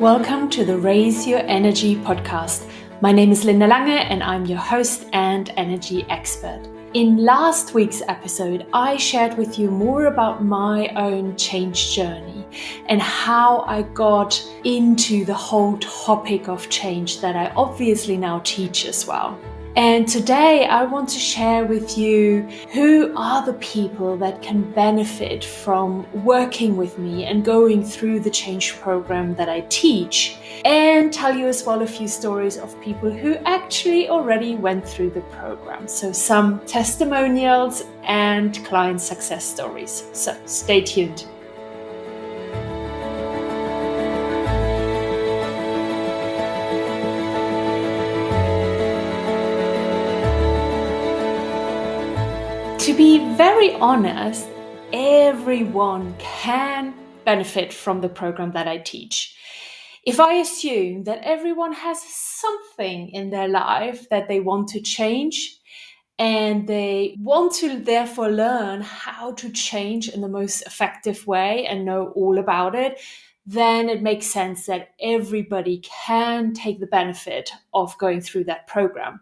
Welcome to the Raise Your Energy podcast. My name is Linda Lange and I'm your host and energy expert. In last week's episode, I shared with you more about my own change journey and how I got into the whole topic of change that I obviously now teach as well. And today I want to share with you who are the people that can benefit from working with me and going through the change program that I teach, and tell you as well a few stories of people who actually already went through the program. So some testimonials and client success stories. So stay tuned. To be very honest, everyone can benefit from the program that I teach. If I assume that everyone has something in their life that they want to change and they want to therefore learn how to change in the most effective way and know all about it, then it makes sense that everybody can take the benefit of going through that program.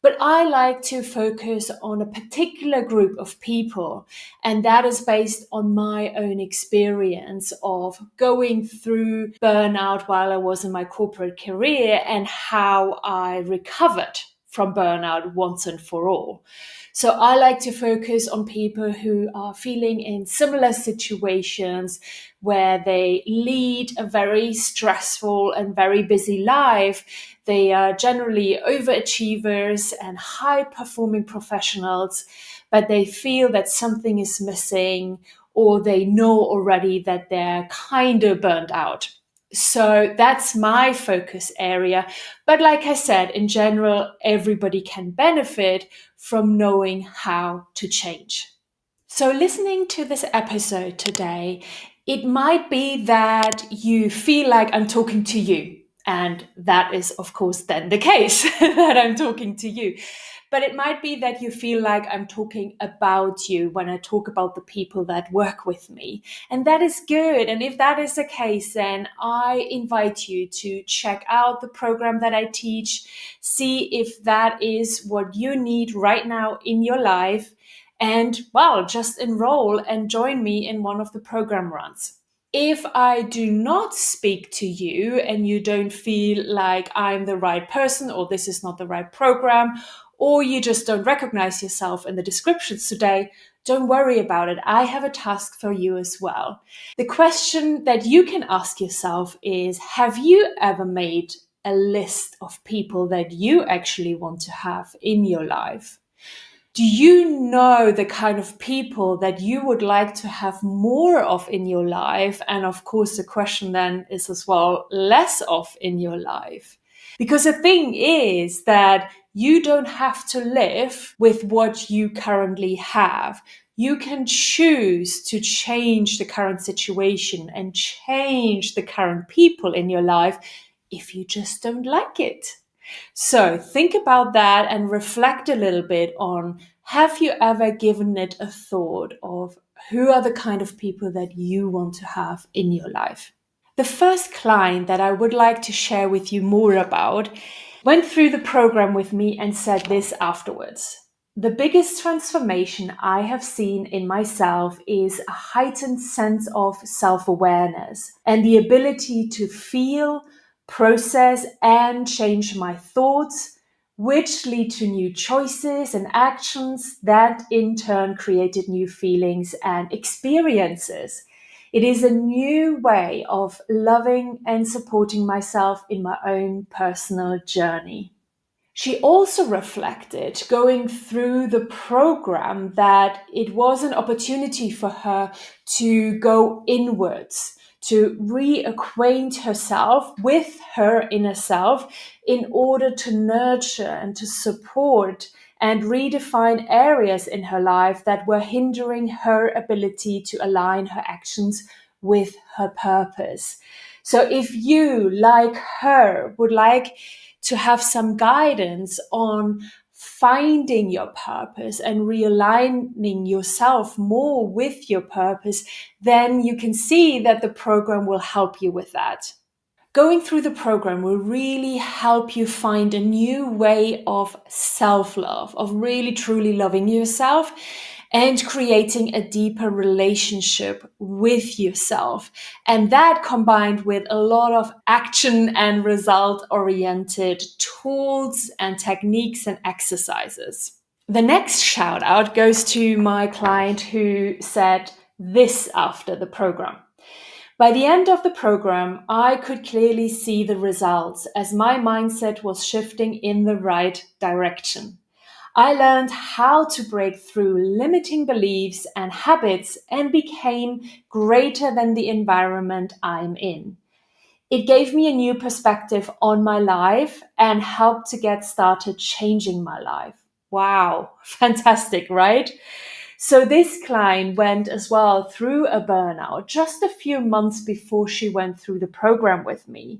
But I like to focus on a particular group of people, and that is based on my own experience of going through burnout while I was in my corporate career and how I recovered from burnout once and for all. So I like to focus on people who are feeling in similar situations where they lead a very stressful and very busy life. They are generally overachievers and high-performing professionals, but they feel that something is missing, or they know already that they're kind of burnt out. So that's my focus area. But like I said, in general, everybody can benefit from knowing how to change. So listening to this episode today, it might be that you feel like I'm talking to you. And that is, of course, then the case that I'm talking to you. But it might be that you feel like I'm talking about you when I talk about the people that work with me. And that is good. And if that is the case, then I invite you to check out the program that I teach, see if that is what you need right now in your life. And well, just enroll and join me in one of the program runs. If I do not speak to you and you don't feel like I'm the right person, or this is not the right program, or you just don't recognize yourself in the descriptions today, don't worry about it. I have a task for you as well. The question that you can ask yourself is, have you ever made a list of people that you actually want to have in your life? Do you know the kind of people that you would like to have more of in your life? And of course, the question then is as well, less of in your life. Because the thing is that you don't have to live with what you currently have. You can choose to change the current situation and change the current people in your life if you just don't like it. So think about that and reflect a little bit on, have you ever given it a thought of who are the kind of people that you want to have in your life? The first client that I would like to share with you more about went through the program with me and said this afterwards. The biggest transformation I have seen in myself is a heightened sense of self-awareness and the ability to feel, process, and change my thoughts, which lead to new choices and actions that in turn created new feelings and experiences. It is a new way of loving and supporting myself in my own personal journey. She also reflected, going through the program, that it was an opportunity for her to go inwards, to reacquaint herself with her inner self in order to nurture and to support and redefine areas in her life that were hindering her ability to align her actions with her purpose. So if you, like her, would like to have some guidance on finding your purpose and realigning yourself more with your purpose, then you can see that the program will help you with that. Going through the program will really help you find a new way of self-love, of really truly loving yourself and creating a deeper relationship with yourself. And that combined with a lot of action and result-oriented tools and techniques and exercises. The next shout out goes to my client who said this after the program. By the end of the program, I could clearly see the results as my mindset was shifting in the right direction. I learned how to break through limiting beliefs and habits and became greater than the environment I'm in. It gave me a new perspective on my life and helped to get started changing my life. Wow, fantastic, right? So this client went as well through a burnout just a few months before she went through the program with me.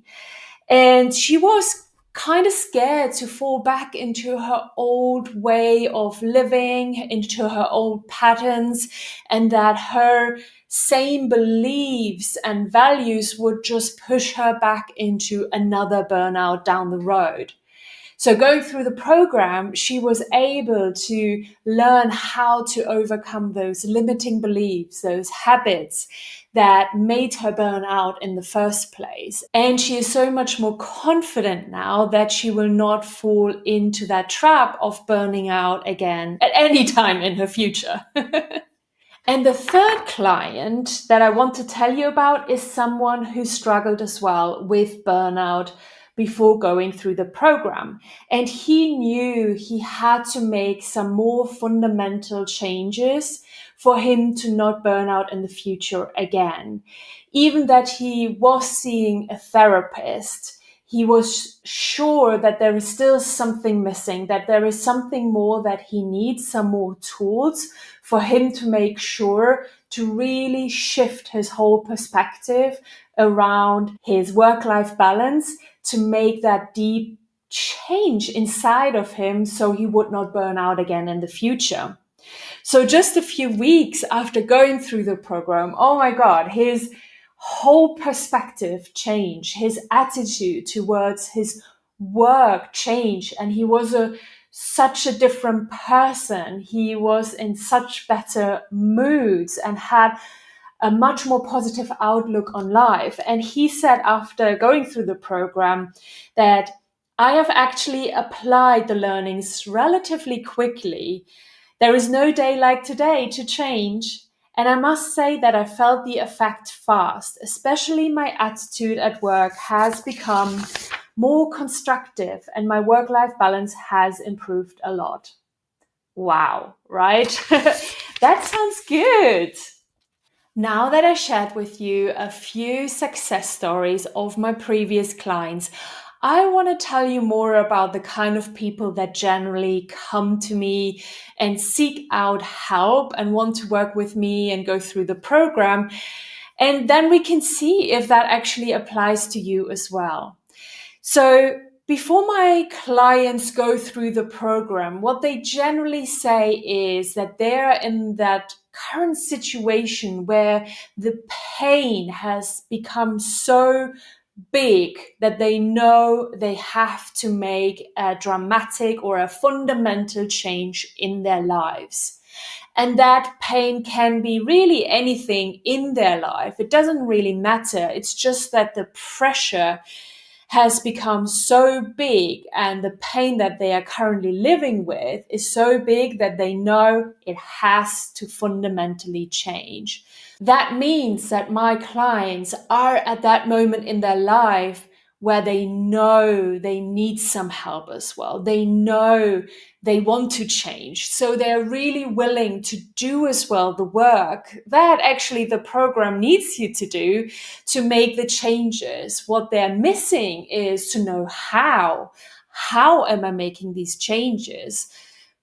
And she was kind of scared to fall back into her old way of living, into her old patterns, and that her same beliefs and values would just push her back into another burnout down the road. So going through the program, she was able to learn how to overcome those limiting beliefs, those habits that made her burn out in the first place. And she is so much more confident now that she will not fall into that trap of burning out again at any time in her future. And the third client that I want to tell you about is someone who struggled as well with burnout before going through the program. And he knew he had to make some more fundamental changes for him to not burn out in the future again. Even that he was seeing a therapist, he was sure that there is still something missing, that there is something more that he needs, some more tools for him to make sure to really shift his whole perspective around his work-life balance to make that deep change inside of him so he would not burn out again in the future. So just a few weeks after going through the program, oh my God, his whole perspective changed, his attitude towards his work changed, and he was such a different person. He was in such better moods and had a much more positive outlook on life. And he said after going through the program that I have actually applied the learnings relatively quickly. There is no day like today to change. And I must say that I felt the effect fast, especially my attitude at work has become more constructive and my work-life balance has improved a lot. Wow, right? That sounds good. Now that I shared with you a few success stories of my previous clients, I want to tell you more about the kind of people that generally come to me and seek out help and want to work with me and go through the program. And then we can see if that actually applies to you as well. So before my clients go through the program, what they generally say is that they're in that current situation where the pain has become so big that they know they have to make a dramatic or a fundamental change in their lives. And that pain can be really anything in their life. It doesn't really matter. It's just that the pressure has become so big and the pain that they are currently living with is so big that they know it has to fundamentally change. That means that my clients are at that moment in their life where they know they need some help as well. They know they want to change. So they're really willing to do as well the work that actually the program needs you to do to make the changes. What they're missing is to know how. How am I making these changes?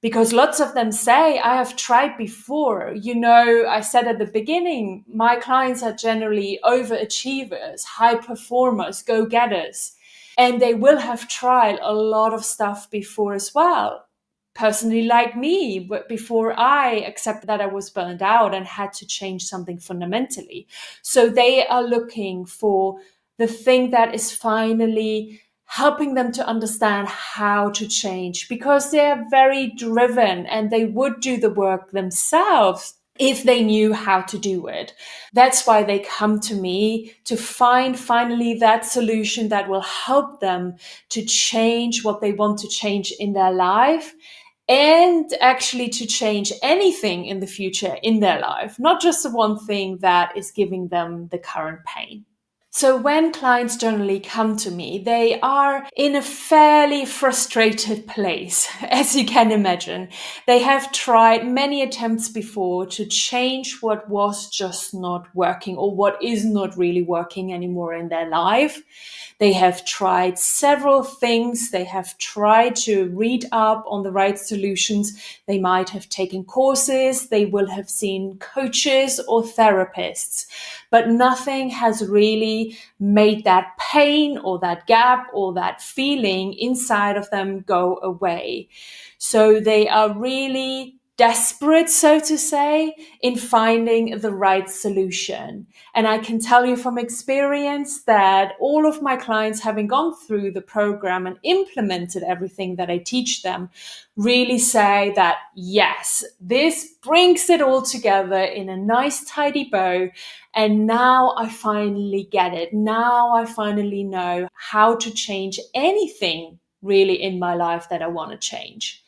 Because lots of them say, I have tried before. You know, I said at the beginning, my clients are generally overachievers, high performers, go-getters. And they will have tried a lot of stuff before as well. Personally, like me, but before I accepted that I was burned out and had to change something fundamentally. So they are looking for the thing that is finally helping them to understand how to change, because they're very driven and they would do the work themselves if they knew how to do it. That's why they come to me, to find finally that solution that will help them to change what they want to change in their life, and actually to change anything in the future in their life, not just the one thing that is giving them the current pain. So when clients generally come to me, they are in a fairly frustrated place, as you can imagine. They have tried many attempts before to change what was just not working, or what is not really working anymore in their life. They have tried several things. They have tried to read up on the right solutions. They might have taken courses. They will have seen coaches or therapists, but nothing has really made that pain or that gap or that feeling inside of them go away. So they are really desperate, so to say, in finding the right solution. And I can tell you from experience that all of my clients, having gone through the program and implemented everything that I teach them, really say that, yes, this brings it all together in a nice, tidy bow. And now I finally get it. Now I finally know how to change anything really in my life that I want to change.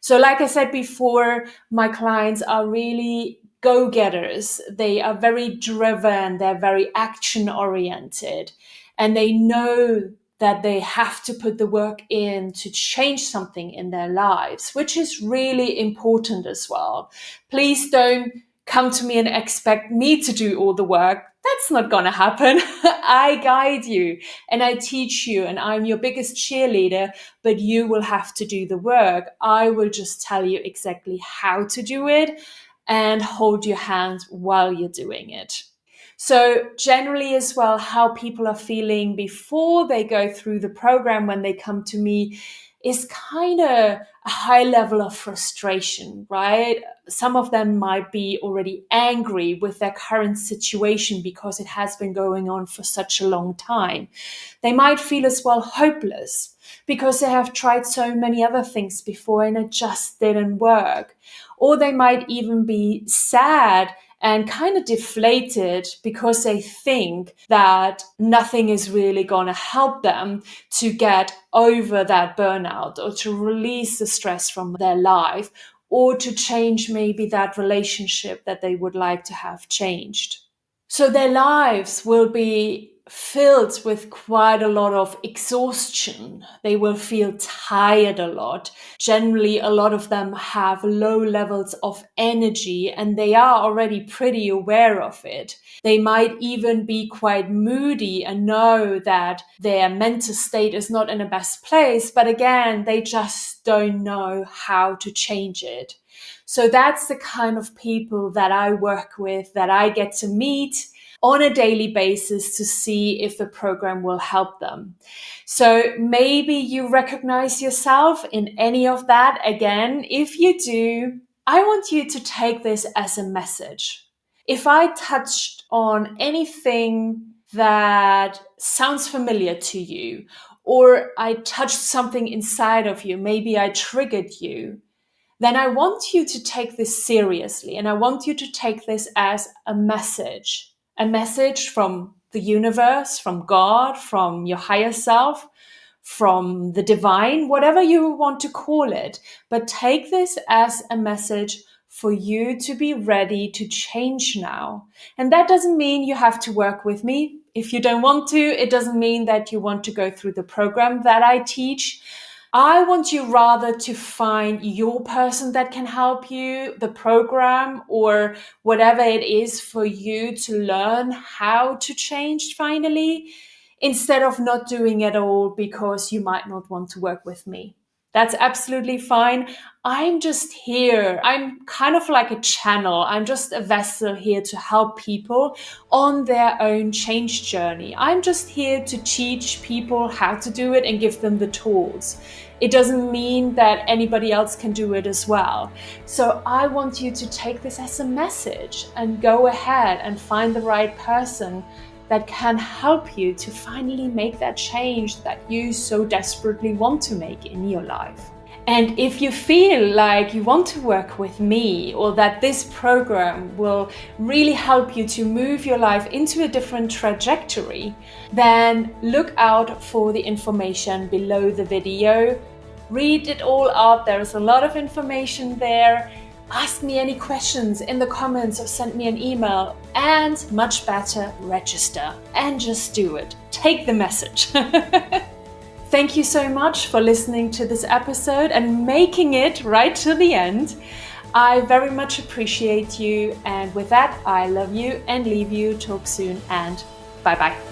So like I said before, my clients are really go-getters. They are very driven. They're very action-oriented. And they know that they have to put the work in to change something in their lives, which is really important as well. Please don't come to me and expect me to do all the work. That's not going to happen. I guide you and I teach you, and I'm your biggest cheerleader, but you will have to do the work. I will just tell you exactly how to do it and hold your hand while you're doing it. So generally as well, how people are feeling before they go through the program when they come to me is kind of a high level of frustration, right? Some of them might be already angry with their current situation because it has been going on for such a long time. They might feel as well hopeless because they have tried so many other things before and it just didn't work. Or they might even be sad and kind of deflated because they think that nothing is really going to help them to get over that burnout or to release the stress from their life or to change maybe that relationship that they would like to have changed. So their lives will be filled with quite a lot of exhaustion. They will feel tired a lot. Generally, a lot of them have low levels of energy and they are already pretty aware of it. They might even be quite moody and know that their mental state is not in the best place, but again, they just don't know how to change it. So that's the kind of people that I work with, that I get to meet on a daily basis to see if the program will help them. So maybe you recognize yourself in any of that. Again, if you do, I want you to take this as a message. If I touched on anything that sounds familiar to you, or I touched something inside of you, maybe I triggered you, then I want you to take this seriously. And I want you to take this as a message from the universe, from God, from your higher self, from the divine, whatever you want to call it. But take this as a message for you to be ready to change now. And that doesn't mean you have to work with me. If you don't want to, it doesn't mean that you want to go through the program that I teach. I want you rather to find your person that can help you, the program or whatever it is for you to learn how to change finally, instead of not doing it all because you might not want to work with me. That's absolutely fine. I'm just here. I'm kind of like a channel. I'm just a vessel here to help people on their own change journey. I'm just here to teach people how to do it and give them the tools. It doesn't mean that anybody else can do it as well. So I want you to take this as a message and go ahead and find the right person that can help you to finally make that change that you so desperately want to make in your life. And if you feel like you want to work with me, or that this program will really help you to move your life into a different trajectory, then look out for the information below the video. Read it all up. There is a lot of information there. Ask me any questions in the comments or send me an email, and much better, register and just do it. Take the message. Thank you so much for listening to this episode and making it right to the end. I very much appreciate you, and with that, I love you and leave you. Talk soon, and bye-bye.